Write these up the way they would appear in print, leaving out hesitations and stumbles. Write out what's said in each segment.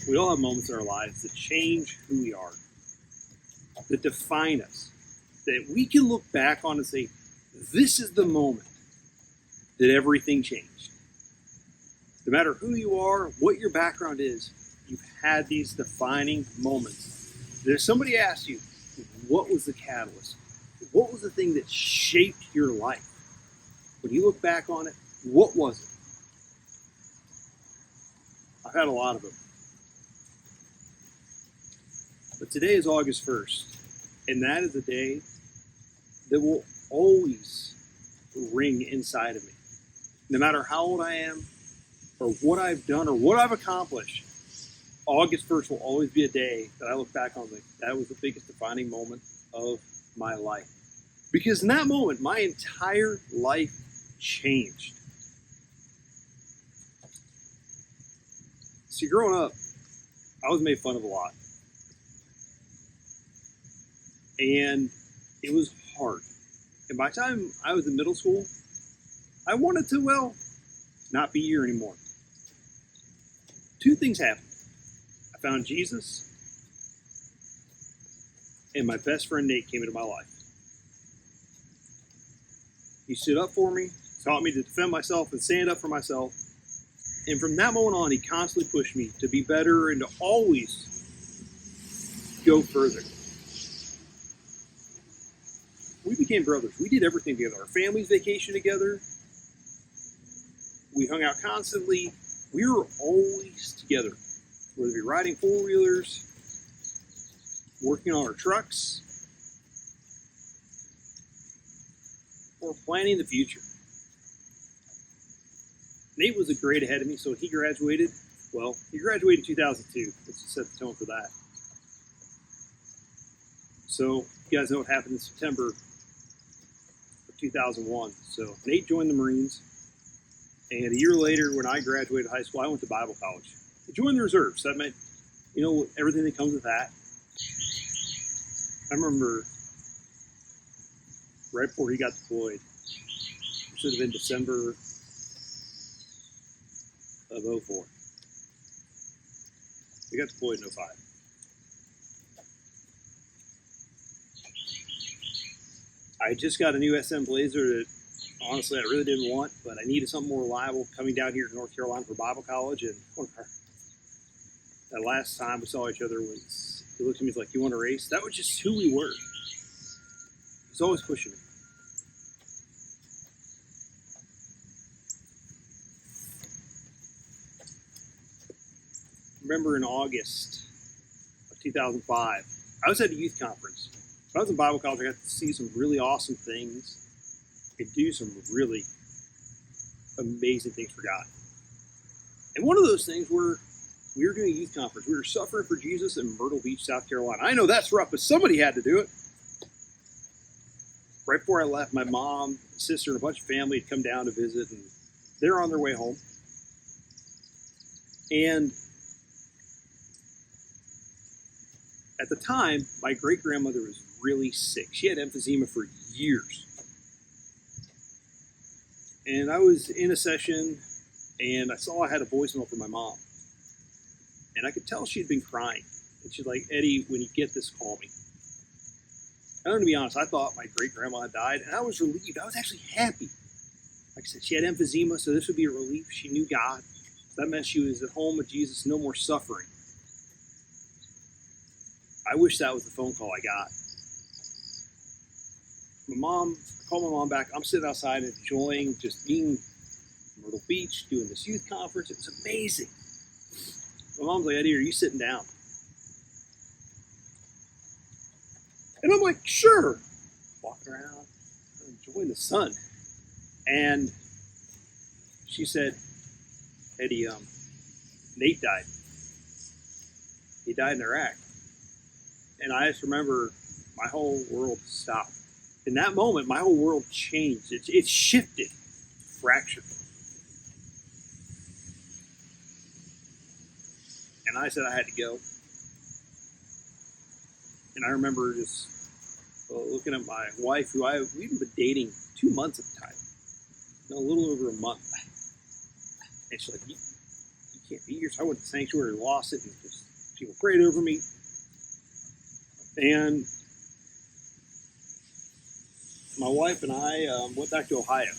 We all have moments in our lives that change who we are, that define us, that we can look back on and say, this is the moment that everything changed. No matter who you are, what your background is, you've had these defining moments. That if somebody asked you, what was the catalyst? What was the thing that shaped your life? When you look back on it, what was it? I've had a lot of them. But today is August 1st, and that is a day that will always ring inside of me. No matter how old I am, or what I've done, or what I've accomplished, August 1st will always be a day that I look back on like, that was the biggest defining moment of my life. Because in that moment, my entire life changed. See, growing up, I was made fun of a lot. And it was hard. And by the time I was in middle school, I wanted to, well, not be here anymore. Two things happened. I found Jesus, and my best friend Nate came into my life. He stood up for me, taught me to defend myself and stand up for myself. And from that moment on, he constantly pushed me to be better and to always go further. We became brothers. We did everything together. Our families vacationed together. We hung out constantly. We were always together. Whether it be riding four-wheelers, working on our trucks, or planning the future. Nate was a grade ahead of me, so he graduated. Well, he graduated in 2002. Let's just set the tone for that. So, you guys know what happened in September of 2001. So, Nate joined the Marines, and a year later, when I graduated high school, I went to Bible college. I joined the reserves. So that meant, everything that comes with that. I remember right before he got deployed, it should have been December of 04. He got deployed in 05. I just got a new SM Blazer that, honestly, I really didn't want, but I needed something more reliable coming down here to North Carolina for Bible college. And that last time we saw each other was, he looked at me and was like, you want to race? That was just who we were. He was always pushing me. I remember in August of 2005, I was at a youth conference. When I was in Bible college, I got to see some really awesome things and do some really amazing things for God. And one of those things were, we were doing a youth conference. We were suffering for Jesus in Myrtle Beach, South Carolina. I know that's rough, but somebody had to do it. Right before I left, my mom, sister, and a bunch of family had come down to visit, and they're on their way home. And at the time, my great-grandmother was really sick. She had emphysema for years. And I was in a session, and I saw I had a voicemail from my mom. And I could tell she'd been crying. And she's like, Eddie, when you get this, call me. I'm going to be honest, I thought my great-grandma had died, and I was relieved. I was actually happy. Like I said, she had emphysema, so this would be a relief. She knew God. So that meant she was at home with Jesus, no more suffering. I wish that was the phone call I got. I called my mom back. I'm sitting outside enjoying just being in Myrtle Beach, doing this youth conference. It was amazing. My mom's like, Eddie, are you sitting down? And I'm like, sure. Walking around, enjoying the sun. And she said, Eddie, Nate died. He died in Iraq. And I just remember my whole world stopped. In that moment, my whole world changed. It shifted, fractured. And I said I had to go. And I remember just looking at my wife, we'd been dating 2 months at the time. A little over a month. And she's like, you can't be here. So I went to the sanctuary, lost it, and just People prayed over me. And my wife and I went back to Ohio.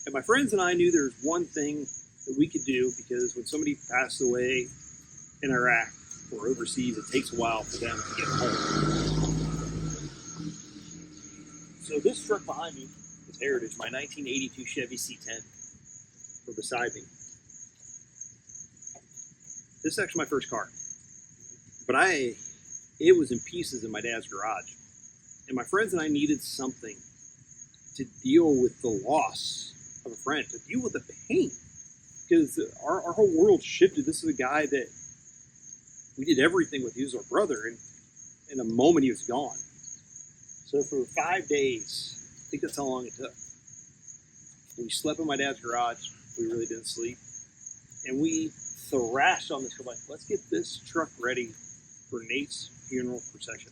And my friends and I knew there was one thing that we could do, because when somebody passes away in Iraq or overseas, it takes a while for them to get home. So this truck behind me is Heritage, my 1982 Chevy C10, or beside me. This is actually my first car, but it was in pieces in my dad's garage. And my friends and I needed something to deal with the loss of a friend, to deal with the pain, because our whole world shifted. This is a guy that we did everything with. He was our brother, and in a moment he was gone. So for 5 days, I think that's how long it took. We slept in my dad's garage. We really didn't sleep. And we thrashed on this. We're like, let's get this truck ready for Nate's funeral procession.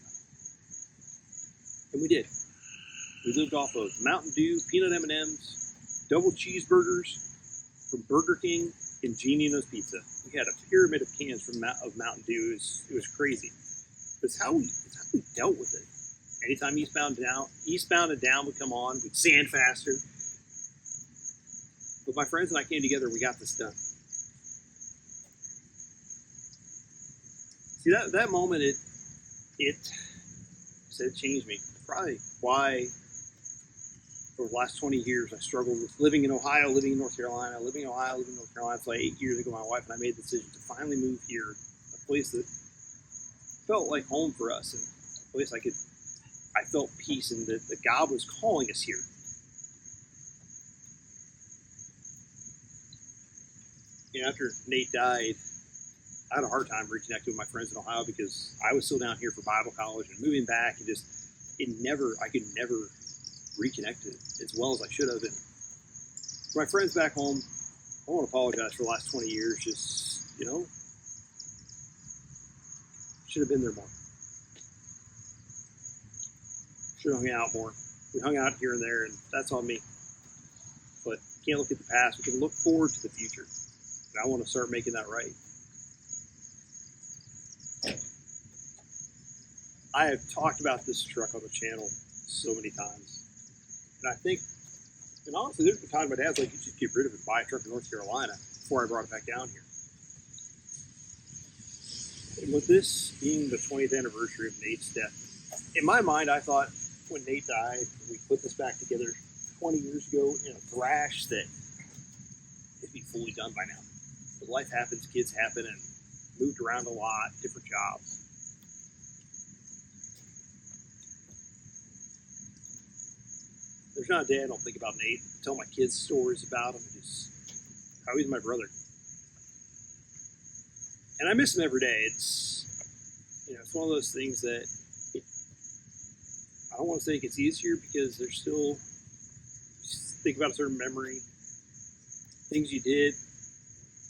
And we did. We lived off of Mountain Dew, peanut M&Ms, double cheeseburgers from Burger King, and Geniano's Pizza. We had a pyramid of cans from Mountain Dew. It was crazy. It's how we dealt with it. Anytime Eastbound and Down would come on, we'd sand faster. But my friends and I came together, we got this done. See, that moment, it changed me. Probably why over the last 20 years I struggled with living in Ohio, living in North Carolina, living in Ohio, living in North Carolina. So like 8 years ago, my wife and I made the decision to finally move here, a place that felt like home for us, and a place I felt peace, and that God was calling us here. After Nate died, I had a hard time reconnecting with my friends in Ohio, because I was still down here for Bible college and moving back, and I could never reconnect as well as I should have. And for my friends back home, I want to apologize for the last 20 years. Just, should have been there more. Should have hung out more. We hung out here and there, and that's on me. But can't look at the past. We can look forward to the future. And I want to start making that right. I have talked about this truck on the channel so many times. And I think, and honestly, there's been times my dad's like, you should get rid of it, buy a truck in North Carolina, before I brought it back down here. And with this being the 20th anniversary of Nate's death, in my mind, I thought when Nate died, we put this back together 20 years ago in a thrash, that it'd be fully done by now. But life happens, kids happen, and moved around a lot, different jobs. There's not a day I don't think about Nate. I tell my kids stories about him, just how he's my brother. And I miss him every day. It's one of those things that I don't want to say it gets easier, because there's still, think about a certain memory, things you did.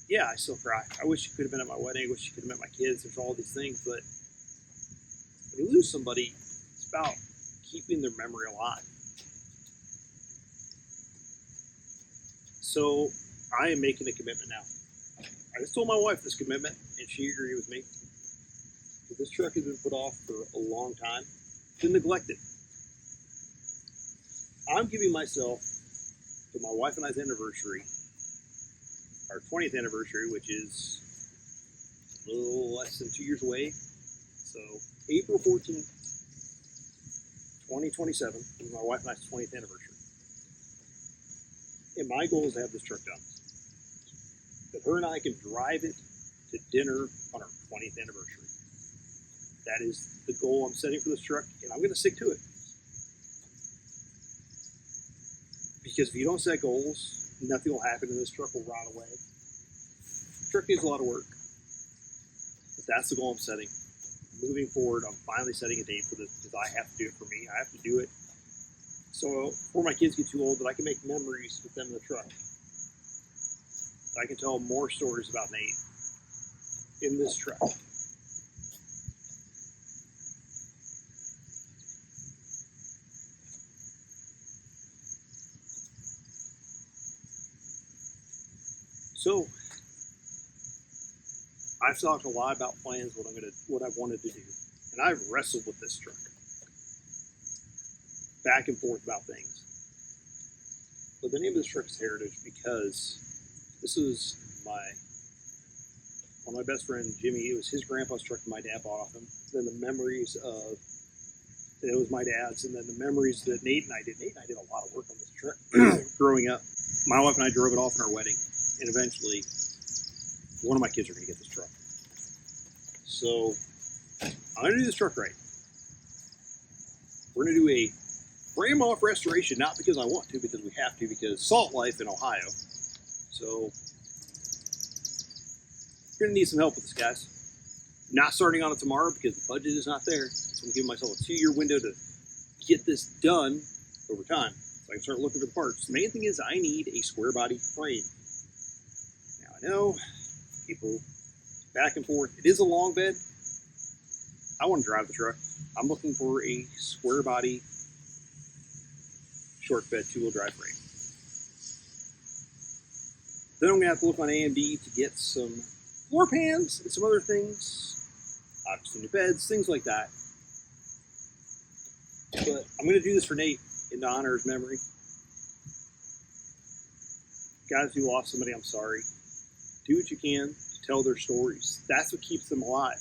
Yeah, I still cry. I wish you could have been at my wedding. I wish you could have met my kids. There's all these things, but when you lose somebody, it's about keeping their memory alive. So I am making a commitment now. I just told my wife this commitment, and she agreed with me. But this truck has been put off for a long time. It's been neglected. I'm giving myself, to my wife and I's anniversary, our 20th anniversary, which is a little less than 2 years away. So April 14th, 2027 is my wife and I's 20th anniversary. And my goal is to have this truck done. That her and I can drive it to dinner on our 20th anniversary. That is the goal I'm setting for this truck, and I'm going to stick to it. Because if you don't set goals, nothing will happen, and this truck will rot away. The truck needs a lot of work. But that's the goal I'm setting. Moving forward, I'm finally setting a date for this, because I have to do it for me. I have to do it so before my kids get too old, that I can make memories with them in the truck. I can tell more stories about Nate in this truck. So I've talked a lot about plans, what I wanted to do, and I've wrestled with this truck, back and forth about things. But the name of this truck is Heritage because this was one of my best friends, Jimmy. It was his grandpa's truck that my dad bought off him. Then the memories of it was my dad's, and then the memories that Nate and I did. Nate and I did a lot of work on this truck growing up. My wife and I drove it off in our wedding, and eventually one of my kids are going to get this truck. So I'm going to do this truck right. We're going to do a frame off restoration, not because I want to, because we have to, because salt life in Ohio. So we're going to need some help with this, guys. Not starting on it tomorrow because the budget is not there. So I'm giving myself a 2-year window to get this done over time, so I can start looking for the parts. The main thing is I need a square body frame. Now I know people back and forth. It is a long bed. I want to drive the truck. I'm looking for a square body, short bed, 2-wheel drive frame. Then I'm going to have to look on AMD to get some floor pans and some other things. Obviously new beds, things like that. But I'm going to do this for Nate in honor of his memory. Guys who lost somebody, I'm sorry. Do what you can to tell their stories. That's what keeps them alive.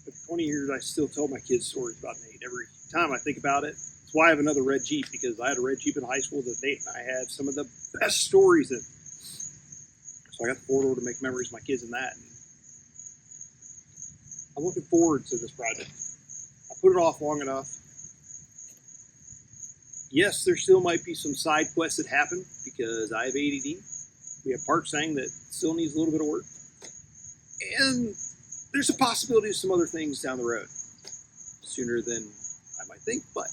For 20 years, I still tell my kids stories about Nate. Every time I think about it, that's why I have another red Jeep, because I had a red Jeep in high school that Nate and I had some of the best stories in. So I got the 4-door to make memories of my kids in that. And I'm looking forward to this project. I put it off long enough. Yes, there still might be some side quests that happen because I have ADD. We have parts saying that still needs a little bit of work. And there's a possibility of some other things down the road sooner than I might think, but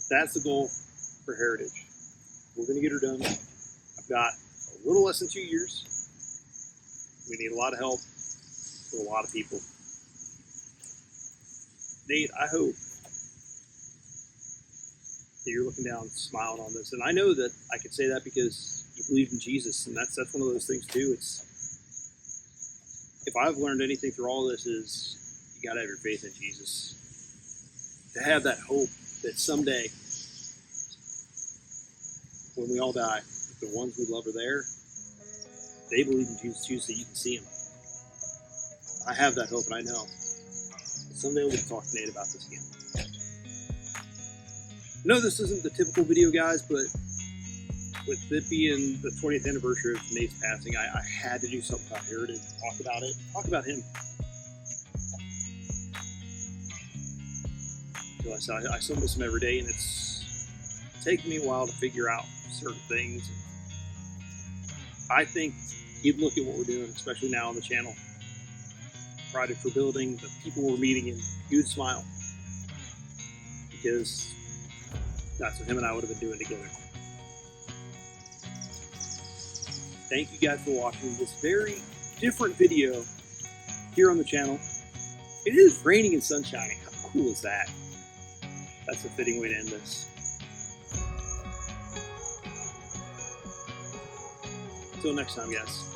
that's the goal for Heritage. We're going to get her done. I've got a little less than 2 years. We need a lot of help for a lot of people. Nate, I hope that you're looking down, smiling on this. And I know that I could say that because you believe in Jesus, and that's one of those things too. It's, if I've learned anything through all this, is you got to have your faith in Jesus. To have that hope that someday, when we all die, if the ones we love are there, they believe in Jesus too, so you can see him. I have that hope, and I know that someday we'll get to talk to Nate about this again. I know this isn't the typical video, guys, but with it being the 20th anniversary of Nate's passing, I had to do something about Heritage, talk about it, talk about him. So I still miss him every day, and it's taken me a while to figure out certain things. I think he'd look at what we're doing, especially now on the channel. Project for building, the people we're meeting, and he would smile. Because that's what him and I would have been doing together. Thank you guys for watching this very different video here on the channel. It is raining and sunshiny. How cool is that? That's a fitting way to end this. Until next time, guys.